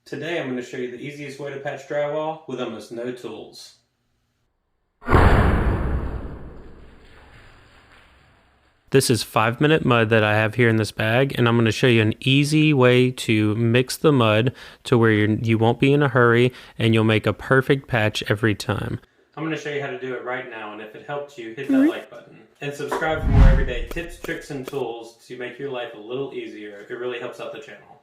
Today I'm going to show you the easiest way to patch drywall with almost no tools. This is 5-minute mud that I have here in this bag, and I'm going to show you an easy way to mix the mud to where you won't be in a hurry and you'll make a perfect patch every time. I'm going to show you how to do it right now, and if it helped you, hit that like button. And subscribe for more everyday tips, tricks, and tools to make your life a little easier. It really helps out the channel.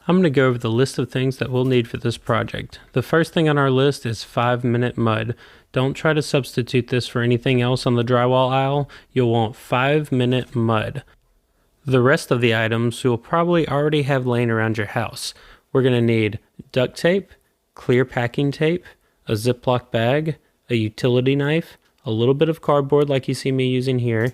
I'm going to go over the list of things that we'll need for this project. The first thing on our list is 5-minute mud. Don't try to substitute this for anything else on the drywall aisle. You'll want 5-minute mud. The rest of the items you'll probably already have laying around your house. We're going to need duct tape, clear packing tape, a Ziploc bag, a utility knife, a little bit of cardboard like you see me using here,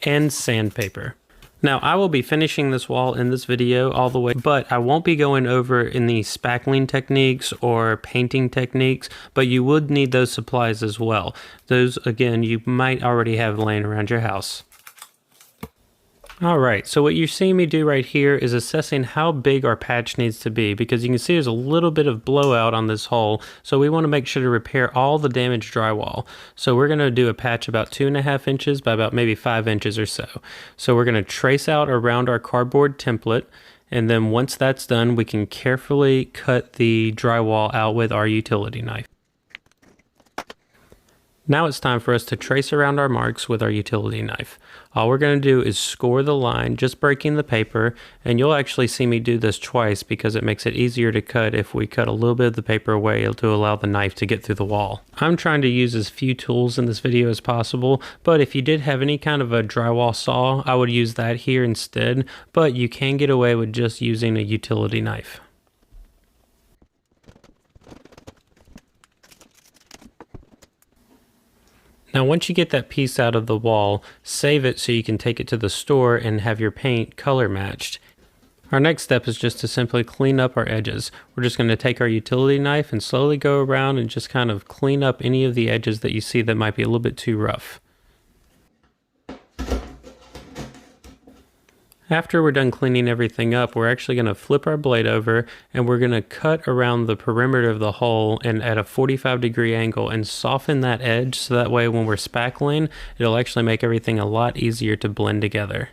and sandpaper. Now, I will be finishing this wall in this video all the way, but I won't be going over any spackling techniques or painting techniques, but you would need those supplies as well. Those, again, you might already have laying around your house. Alright, so what you're seeing me do right here is assessing how big our patch needs to be, because you can see there's a little bit of blowout on this hole, so we want to make sure to repair all the damaged drywall. So we're going to do a patch about 2.5 inches by about maybe 5 inches or so. So we're going to trace out around our cardboard template, and then once that's done, we can carefully cut the drywall out with our utility knife. Now it's time for us to trace around our marks with our utility knife. All we're going to do is score the line, just breaking the paper, and you'll actually see me do this twice because it makes it easier to cut if we cut a little bit of the paper away to allow the knife to get through the wall. I'm trying to use as few tools in this video as possible, but if you did have any kind of a drywall saw, I would use that here instead, but you can get away with just using a utility knife. Now once you get that piece out of the wall, save it so you can take it to the store and have your paint color matched. Our next step is just to simply clean up our edges. We're just going to take our utility knife and slowly go around and just kind of clean up any of the edges that you see that might be a little bit too rough. After we're done cleaning everything up, we're actually going to flip our blade over and we're going to cut around the perimeter of the hole and at a 45-degree angle and soften that edge so that way when we're spackling, it'll actually make everything a lot easier to blend together.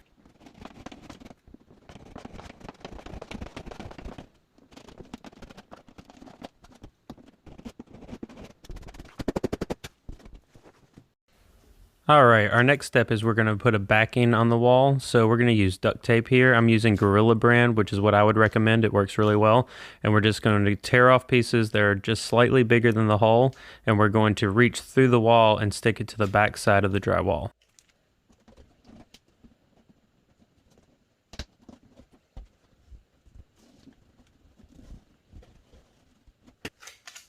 Alright, our next step is we're going to put a backing on the wall. So we're going to use duct tape here. I'm using Gorilla brand, which is what I would recommend. It works really well. And we're just going to tear off pieces that are just slightly bigger than the hole. And we're going to reach through the wall and stick it to the back side of the drywall.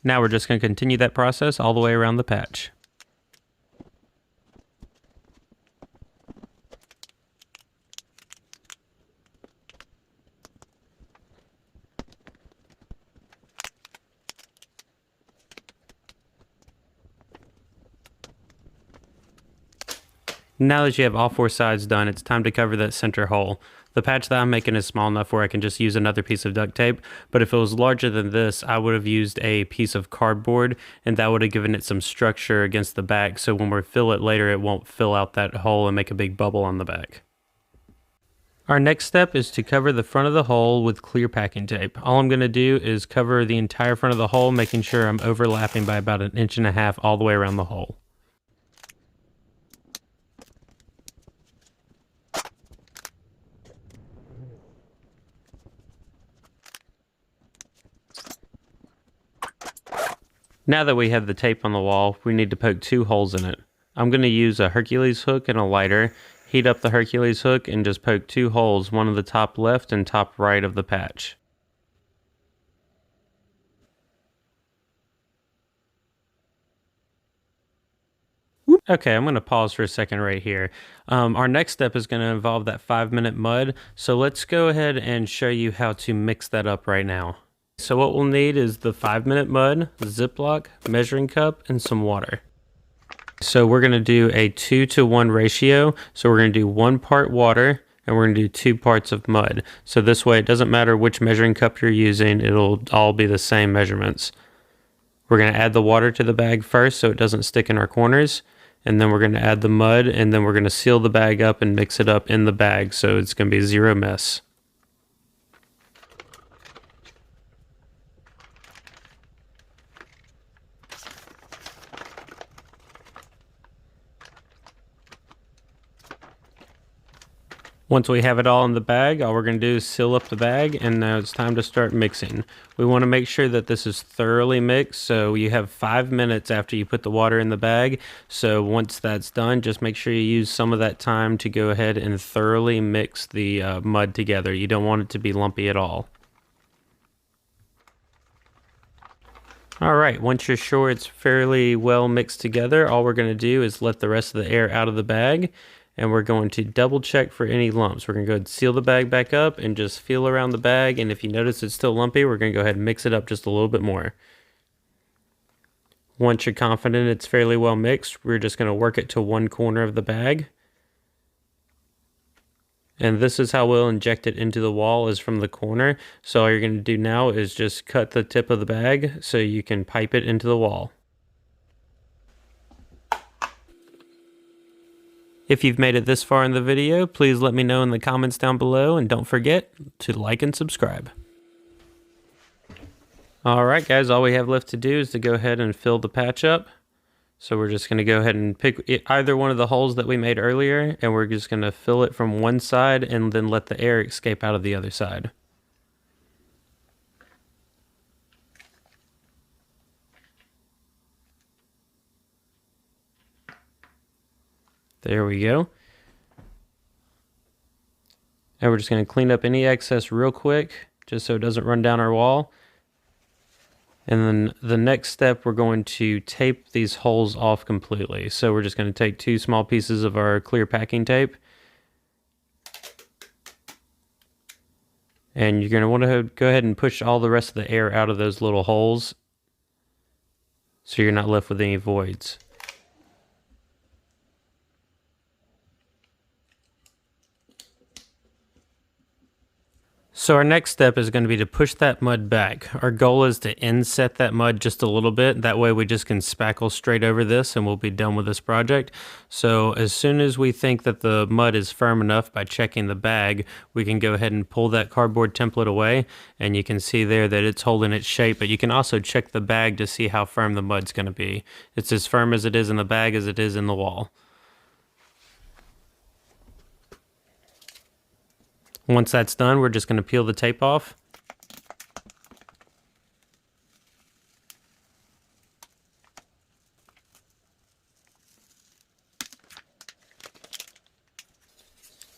Now we're just going to continue that process all the way around the patch. Now that you have all 4 sides done, it's time to cover that center hole. The patch that I'm making is small enough where I can just use another piece of duct tape, but if it was larger than this, I would have used a piece of cardboard, and that would have given it some structure against the back, so when we fill it later, it won't fill out that hole and make a big bubble on the back. Our next step is to cover the front of the hole with clear packing tape. All I'm going to do is cover the entire front of the hole, making sure I'm overlapping by about 1.5 inches all the way around the hole. Now that we have the tape on the wall, we need to poke 2 holes in it. I'm going to use a Hercules hook and a lighter, heat up the Hercules hook, and just poke 2 holes, one on the top left and top right of the patch. Okay, I'm going to pause for a second right here. Our next step is going to involve that 5-minute mud, so let's go ahead and show you how to mix that up right now. So what we'll need is the 5-minute mud, Ziploc, measuring cup, and some water. So we're going to do a 2-to-1 ratio. So we're going to do 1 part water and we're going to do 2 parts of mud. So this way it doesn't matter which measuring cup you're using, it'll all be the same measurements. We're going to add the water to the bag first so it doesn't stick in our corners, and then we're going to add the mud, and then we're going to seal the bag up and mix it up in the bag so it's going to be zero mess. Once we have it all in the bag, all we're going to do is seal up the bag, and now it's time to start mixing. We want to make sure that this is thoroughly mixed, so you have 5 minutes after you put the water in the bag. So once that's done, just make sure you use some of that time to go ahead and thoroughly mix the mud together. You don't want it to be lumpy at all. Alright, once you're sure it's fairly well mixed together, all we're going to do is let the rest of the air out of the bag, and we're going to double check for any lumps. We're going to go ahead and seal the bag back up and just feel around the bag, and if you notice it's still lumpy, we're going to go ahead and mix it up just a little bit more. Once you're confident it's fairly well mixed, we're just going to work it to one corner of the bag. And this is how we'll inject it into the wall, is from the corner. So all you're going to do now is just cut the tip of the bag so you can pipe it into the wall. If you've made it this far in the video, please let me know in the comments down below, and don't forget to like and subscribe. Alright guys, all we have left to do is to go ahead and fill the patch up. So we're just going to go ahead and pick either one of the holes that we made earlier, and we're just going to fill it from one side and then let the air escape out of the other side. There we go. And we're just going to clean up any excess real quick, just so it doesn't run down our wall. And then the next step, we're going to tape these holes off completely. So we're just going to take 2 small pieces of our clear packing tape. And you're going to want to go ahead and push all the rest of the air out of those little holes, so you're not left with any voids. So our next step is going to be to push that mud back. Our goal is to inset that mud just a little bit. That way we just can spackle straight over this and we'll be done with this project. So as soon as we think that the mud is firm enough by checking the bag, we can go ahead and pull that cardboard template away, and you can see there that it's holding its shape, but you can also check the bag to see how firm the mud's going to be. It's as firm as it is in the bag as it is in the wall. Once that's done, we're just going to peel the tape off.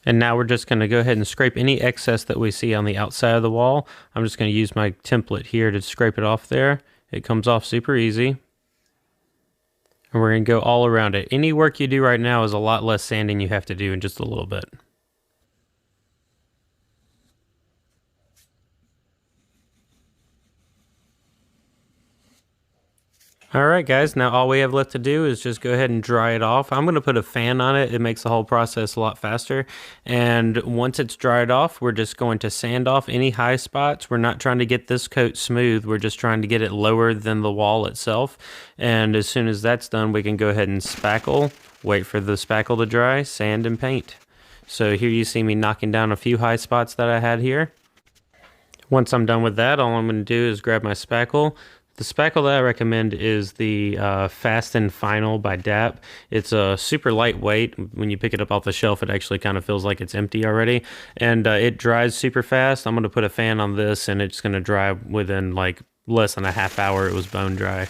And now we're just going to go ahead and scrape any excess that we see on the outside of the wall. I'm just going to use my template here to scrape it off there. It comes off super easy. And we're going to go all around it. Any work you do right now is a lot less sanding you have to do in just a little bit. Alright guys, now all we have left to do is just go ahead and dry it off. I'm going to put a fan on it. It makes the whole process a lot faster. And once it's dried off, we're just going to sand off any high spots. We're not trying to get this coat smooth. We're just trying to get it lower than the wall itself. And as soon as that's done, we can go ahead and spackle, wait for the spackle to dry, sand and paint. So here you see me knocking down a few high spots that I had here. Once I'm done with that, all I'm going to do is grab my spackle. The spackle that I recommend is the Fast and Final by DAP. It's super lightweight. When you pick it up off the shelf, it actually kind of feels like it's empty already. And it dries super fast. I'm going to put a fan on this, and it's going to dry within like less than a half hour. It was bone dry.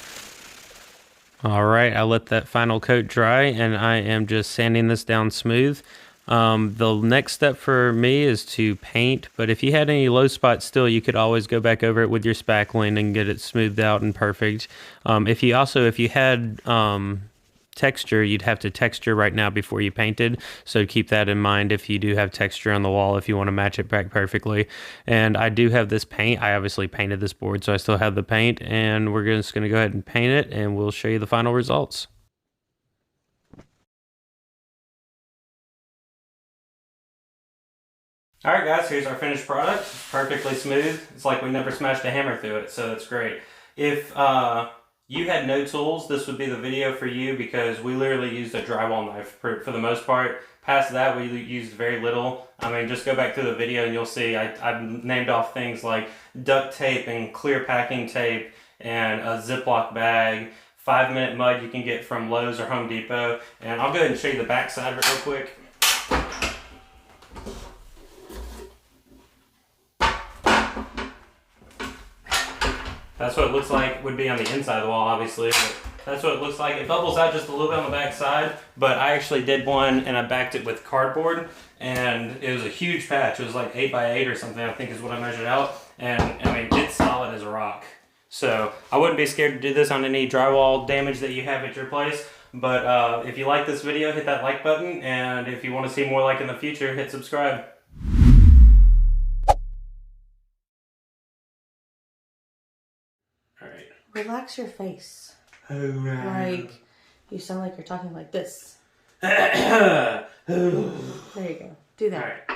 Alright, I let that final coat dry, and I am just sanding this down smooth. The next step for me is to paint, but if you had any low spots still, you could always go back over it with your spackling and get it smoothed out and perfect. If you had texture, you'd have to texture right now before you painted, so keep that in mind if you do have texture on the wall, if you want to match it back perfectly. And I do have this paint. I obviously painted this board, so I still have the paint, and we're just going to go ahead and paint it, and we'll show you the final results. All right, guys, here's our finished product. It's perfectly smooth. It's like we never smashed a hammer through it, so that's great. If you had no tools, this would be the video for you because we literally used a drywall knife for the most part. Past that, we used very little. I mean, just go back to the video and you'll see I've named off things like duct tape and clear packing tape and a Ziploc bag. 5-minute mud you can get from Lowe's or Home Depot. And I'll go ahead and show you the back side of it real quick. That's what it looks like. Would be on the inside of the wall, obviously, but that's what it looks like. It bubbles out just a little bit on the back side, but I actually did one and I backed it with cardboard, and it was a huge patch. It was like 8 by 8 or something, I think is what I measured out, and I mean, it's solid as a rock. So I wouldn't be scared to do this on any drywall damage that you have at your place, but if you like this video, hit that like button, and if you want to see more like in the future, hit subscribe. Alright. Relax your face. Alright. Like, you sound like you're talking like this. There you go. Do that. Alright.